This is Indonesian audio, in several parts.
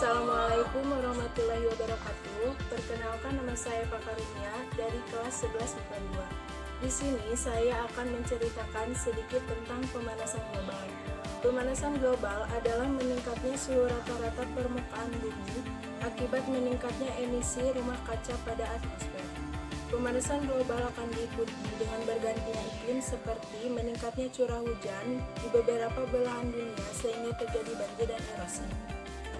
Assalamualaikum warahmatullahi wabarakatuh. Perkenalkan, nama saya Pak Karunia dari kelas 11 IPA 2. Di sini saya akan menceritakan sedikit tentang pemanasan global. Pemanasan global adalah meningkatnya suhu rata-rata permukaan bumi akibat meningkatnya emisi rumah kaca pada atmosfer. Pemanasan global akan diikuti dengan bergantinya iklim seperti meningkatnya curah hujan di beberapa belahan dunia sehingga terjadi banjir dan erosi.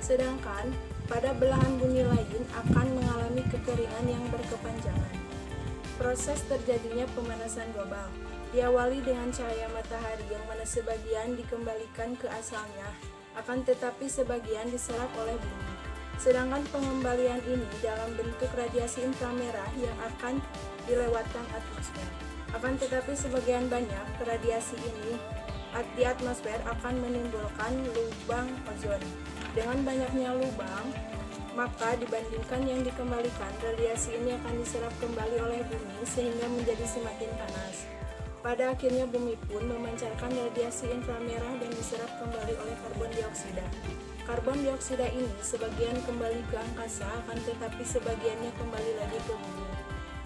Sedangkan pada belahan bumi lain akan mengalami kekeringan yang berkepanjangan. Proses terjadinya pemanasan global diawali dengan cahaya matahari yang mana sebagian dikembalikan ke asalnya, akan tetapi sebagian diserap oleh bumi. Sedangkan pengembalian ini dalam bentuk radiasi inframerah yang akan dilewatkan atmosfer. Akan tetapi sebagian banyak radiasi ini di atmosfer akan menimbulkan lubang ozon. Dengan banyaknya lubang, maka dibandingkan yang dikembalikan, radiasi ini akan diserap kembali oleh bumi sehingga menjadi semakin panas. Pada akhirnya bumi pun memancarkan radiasi inframerah dan diserap kembali oleh karbon dioksida. Karbon dioksida ini sebagian kembali ke angkasa, akan tetapi sebagiannya kembali lagi ke bumi.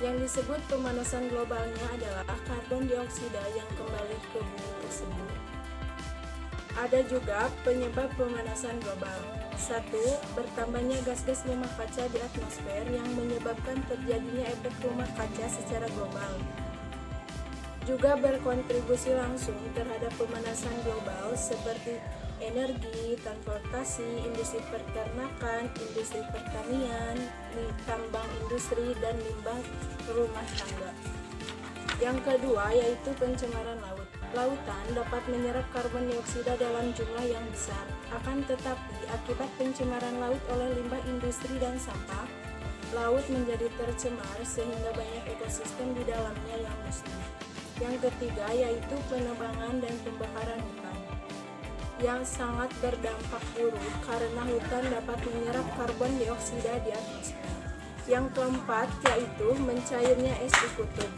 Yang disebut pemanasan globalnya adalah karbon dioksida yang kembali ke bumi tersebut. Ada juga penyebab pemanasan global. 1. Bertambahnya gas-gas rumah kaca di atmosfer yang menyebabkan terjadinya efek rumah kaca secara global. Juga berkontribusi langsung terhadap pemanasan global seperti energi, transportasi, industri peternakan, industri pertanian, tambang industri, dan limbah rumah tangga. Yang kedua yaitu pencemaran laut. Lautan dapat menyerap karbon dioksida dalam jumlah yang besar. Akan tetapi akibat pencemaran laut oleh limbah industri dan sampah, laut menjadi tercemar sehingga banyak ekosistem di dalamnya yang musnah. Yang ketiga yaitu penebangan dan pembakaran hutan yang sangat berdampak buruk karena hutan dapat menyerap karbon dioksida di atmosfer. Yang keempat yaitu mencairnya es di kutub.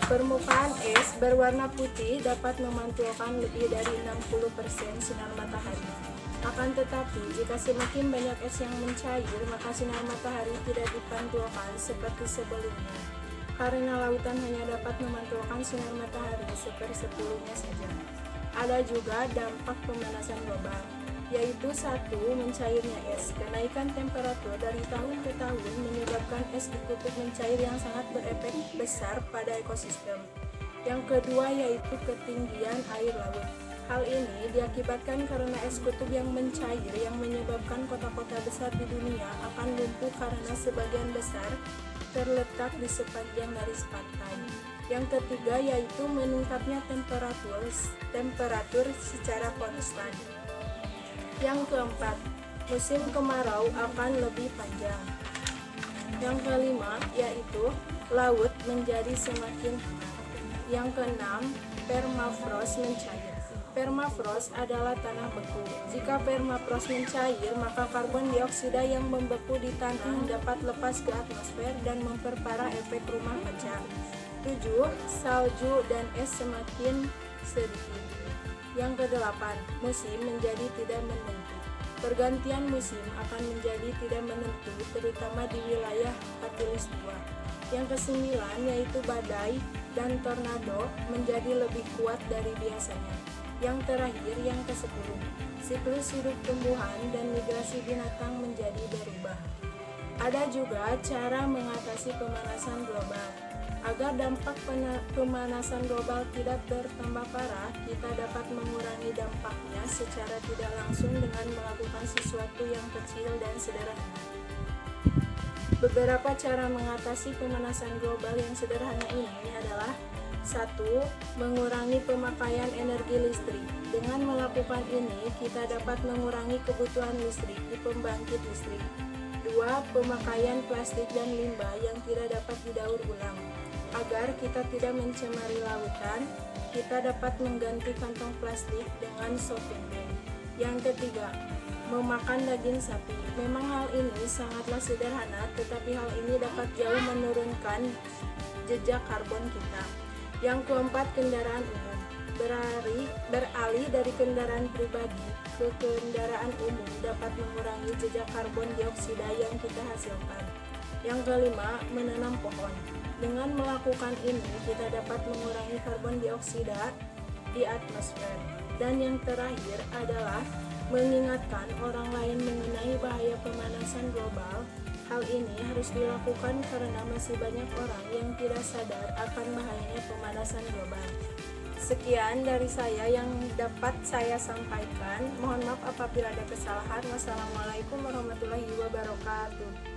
Permukaan es berwarna putih dapat memantulkan lebih dari 60% sinar matahari. Akan tetapi jika semakin banyak es yang mencair, maka sinar matahari tidak dipantulkan seperti sebelumnya. Karena lautan hanya dapat memantulkan sinar matahari sepersepuluhnya saja. Ada juga dampak pemanasan global, yaitu 1. Mencairnya es. Kenaikan temperatur dari tahun ke tahun menyebabkan es di kutub mencair yang sangat berefek besar pada ekosistem. Yang kedua yaitu ketinggian air laut. Hal ini diakibatkan karena es kutub yang mencair yang menyebabkan kota-kota besar di dunia akan lumpuh karena sebagian besar terletak di sepanjang garis pantai. Yang ketiga yaitu meningkatnya temperatur secara konstan. Yang keempat, musim kemarau akan lebih panjang. Yang kelima yaitu laut menjadi semakin hangat. Yang keenam, permafrost mencair. Permafrost adalah tanah beku. Jika permafrost mencair, maka karbon dioksida yang membeku di tanah dapat lepas ke atmosfer dan memperparah efek rumah kaca. 7. Salju dan es semakin sedikit. Yang kedelapan, musim menjadi tidak menentu. Pergantian musim akan menjadi tidak menentu, terutama di wilayah Khatulistiwa. Yang kesembilan yaitu badai dan tornado menjadi lebih kuat dari biasanya. Yang terakhir, yang ke-10, siklus hidup tumbuhan dan migrasi binatang menjadi berubah. Ada juga cara mengatasi pemanasan global. Agar dampak pemanasan global tidak bertambah parah, kita dapat mengurangi dampaknya secara tidak langsung dengan melakukan sesuatu yang kecil dan sederhana. Beberapa cara mengatasi pemanasan global yang sederhana ini adalah 1. Mengurangi pemakaian energi listrik. Dengan melakukan ini, kita dapat mengurangi kebutuhan listrik di pembangkit listrik. 2. Pemakaian plastik dan limbah yang tidak dapat didaur ulang. Agar kita tidak mencemari lautan, kita dapat mengganti kantong plastik dengan shopping bag. Yang ketiga, memakan daging sapi. Memang hal ini sangatlah sederhana, tetapi hal ini dapat jauh menurunkan jejak karbon kita. Yang keempat, kendaraan umum. Beralih dari kendaraan pribadi ke kendaraan umum dapat mengurangi jejak karbon dioksida yang kita hasilkan. Yang kelima, menanam pohon. Dengan melakukan ini, kita dapat mengurangi karbon dioksida di atmosfer. Dan yang terakhir adalah mengingatkan orang lain mengenai bahaya pemanasan global. Hal ini harus dilakukan karena masih banyak orang yang tidak sadar akan bahayanya pemanasan global. Sekian dari saya yang dapat saya sampaikan. Mohon maaf apabila ada kesalahan. Wassalamualaikum warahmatullahi wabarakatuh.